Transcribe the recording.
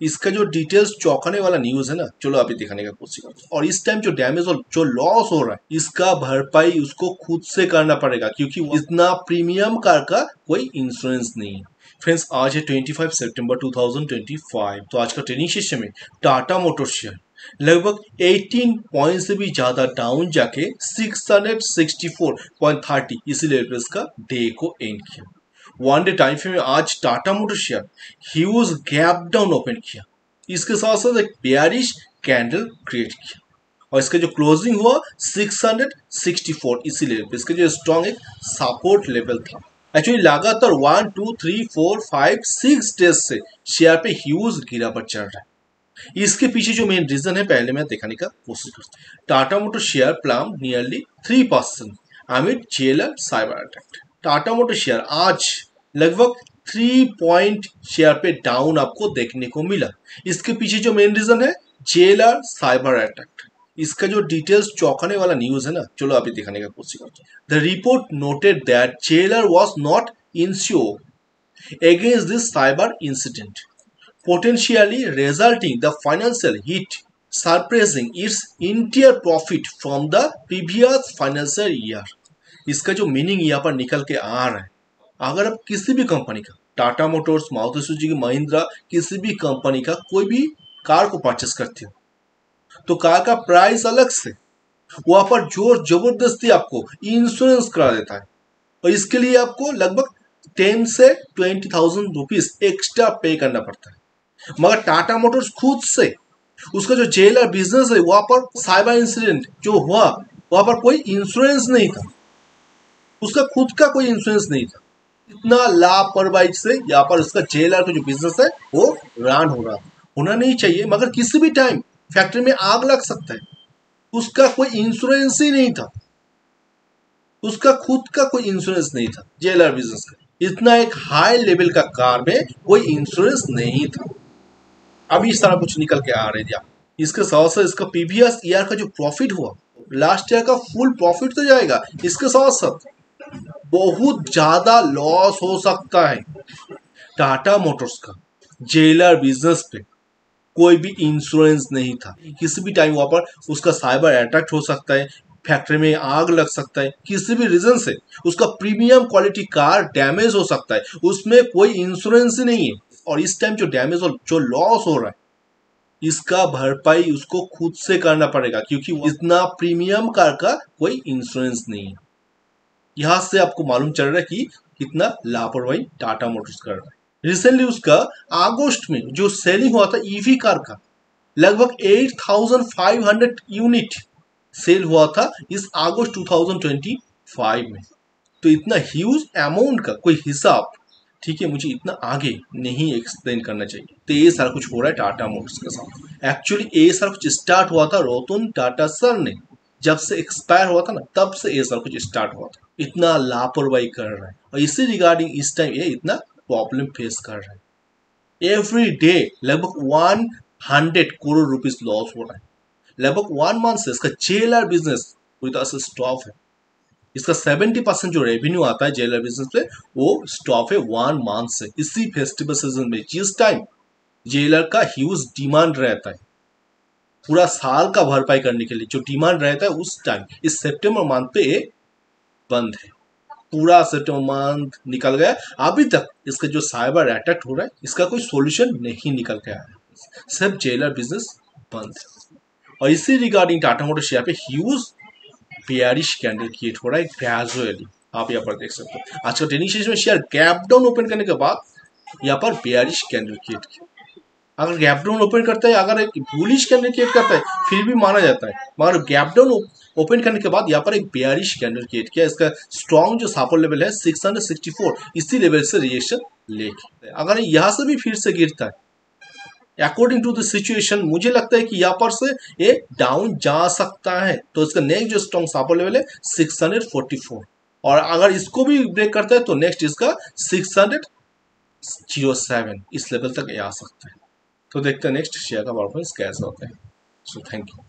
इसका जो डिटेल्स चौंकाने वाला न्यूज है ना, चलो अभी दिखाने का कोशिश करते हैं। और इस टाइम जो डैमेज और जो लॉस हो रहा है इसका भरपाई उसको खुद से करना पड़ेगा, क्योंकि इतना प्रीमियम कार का कोई इंश्योरेंस नहीं है। फ्रेंड्स, आज है 25 सितंबर 2025। तो आज का ट्रेडिंग सेशन में टाटा मोटर शेयर लगभग 18 पॉइंट से भी ज्यादा डाउन जाके 664.30 इसी लेवल पे इसका डे को एंड किया। वन डे टाइम फ्रेम में आज Tata motor share huge gap down open किया, इसके साथ साथ एक बेयरिश कैंडल क्रिएट किया और इसका जो क्लोजिंग हुआ 664 इसी लेवल पे। इसका जो स्ट्रॉन्ग एक सपोर्ट लेवल था। एक्चुअली लगातार 1 2 3 4 5 6 डेज से शेयर पे ह्यूज गिरावट चल रहा है। इसके पीछे जो मेन रीजन है पहले मैं दिखाने का कोशिश करता हूँ। Tata motor share plum nearly 3% amid JLR cyber attack. Tata motor share आज लगभग 3 पॉइंट शेयर पे डाउन आपको देखने को मिला। इसके पीछे जो मेन रीजन है जेएलआर साइबर अटैक। इसका जो डिटेल्स चौंकाने वाला न्यूज है ना, चलो अभी दिखाने का कोशिश करते हैं। The report noted that JLR was not insured against this cyber incident, potentially resulting the financial hit surpassing its entire profit from the previous financial year। इसका जो मीनिंग यहाँ पर निकल के आ रहा है, अगर आप किसी भी कंपनी का टाटा मोटर्स, मारुति सुजुकी, महिंद्रा, किसी भी कंपनी का कोई भी कार को परचेस करते हो तो कार का प्राइस अलग से वहां पर जोर जबरदस्ती आपको इंश्योरेंस करा देता है और इसके लिए आपको लगभग 10 से 20,000 रुपीज एक्स्ट्रा पे करना पड़ता है। मगर टाटा मोटर्स खुद से उसका जो जेएलआर बिजनेस है वहां पर साइबर इंसिडेंट जो हुआ वहां पर कोई इंश्योरेंस नहीं था, उसका खुद का कोई इंश्योरेंस नहीं था। इतना लापरवाही से यहाँ पर उसका जेएलआर का जो बिजनेस है वो रन हो रहा होना नहीं चाहिए, मगर किसी भी टाइम फैक्ट्री में आग लग सकता है। उसका कोई इंश्योरेंस ही नहीं था, उसका खुद का कोई इंश्योरेंस नहीं था जेएलआर बिजनेस का। इतना एक हाई लेवल का कार में कोई इंश्योरेंस नहीं था। अभी इस तरह कुछ निकल के आ रहे थे। इसके साथ साथ इसका प्रीवियस ईयर का जो प्रॉफिट हुआ लास्ट ईयर का फुल प्रॉफिट तो जाएगा, इसके साथ साथ बहुत ज्यादा लॉस हो सकता है। टाटा मोटर्स का जेएलआर बिजनेस पे कोई भी इंश्योरेंस नहीं था। किसी भी टाइम वहां पर उसका साइबर अटैक हो सकता है, फैक्ट्री में आग लग सकता है, किसी भी रीजन से उसका प्रीमियम क्वालिटी कार डैमेज हो सकता है, उसमें कोई इंश्योरेंस ही नहीं है। और इस टाइम जो डैमेज और जो लॉस हो रहा है इसका भरपाई उसको खुद से करना पड़ेगा, क्योंकि इतना प्रीमियम कार का कोई इंश्योरेंस नहीं है। यहां से आपको मालूम चल रहा है कि कितना लापरवाही टाटा मोटर्स कर रहा है। रिसेंटली उसका अगस्त में जो सेलिंग हुआ था ईवी कार का लगभग 8,500 यूनिट सेल हुआ था इस अगस्त 2025 में। तो इतना ह्यूज अमाउंट का कोई हिसाब, ठीक है, मुझे इतना आगे नहीं एक्सप्लेन करना चाहिए। तो ये सारा कुछ हो रहा है टाटा मोटर्स के साथ। एक्चुअली ये सारा कुछ स्टार्ट हुआ था रतन टाटा सर ने जब से एक्सपायर हुआ था ना, तब से ये सारा कुछ स्टार्ट हुआ था। इतना लापरवाही कर रहा है और इसी रिगार्डिंग इस टाइम ये इतना प्रॉब्लम फेस कर रहा है। एवरी डे लगभग 100 करोड़ रुपीज लॉस हो रहा है। लगभग 1 मंथ से इसका जेएलआर बिजनेस पूरी तरह से स्टॉप है। इसका 70% जो रेवेन्यू आता है जेएलआर बिजनेस पे वो स्टॉप है 1 मंथ से। इसी फेस्टिवल सीजन में जिस टाइम जेएलआर का ह्यूज डिमांड रहता है पूरा साल का भरपाई करने के लिए जो डिमांड रहता है, उस टाइम इस सितंबर मंथ पे बंद है। पूरा सितंबर मंथ निकल गया, अभी तक इसका जो साइबर अटैक हो रहा है इसका कोई सोल्यूशन नहीं निकल के आया, सिर्फ जेएलआर बिजनेस बंद है। और इसी रिगार्डिंग टाटा मोटर शेयर पे ह्यूज बेयरिश कैंडल क्रिएट हो रहा है ग्रेजुअली। आप यहाँ पर देख सकते हो आज का ट्रेडिंग सेशन में शेयर गैप डाउन ओपन करने के बाद यहाँ पर बेयरिश कैंडल क्रिएट किया। अगर गैप डाउन ओपन करता है, अगर एक बुलिश कैंडल क्रिएट करता है फिर भी माना जाता है, मगर गैप डाउन ओपन करने के बाद यहाँ पर एक बेयरिश कैंडल क्रिएट किया। इसका स्ट्रॉन्ग जो सपोर्ट लेवल है 664 इसी लेवल से रिएक्शन लेके अगर यहाँ से भी फिर से गिरता है अकॉर्डिंग टू द सिचुएशन, मुझे लगता है कि यहाँ पर से ये डाउन जा सकता है। तो इसका नेक्स्ट जो स्ट्रॉन्ग सपोर्ट लेवल है 644 और अगर इसको भी ब्रेक करता है तो नेक्स्ट इसका 607 इस लेवल तक ये आ सकता है। तो देखते हैं नेक्स्ट शेयर का परफॉर्मेंस कैसा होता है। So thank you.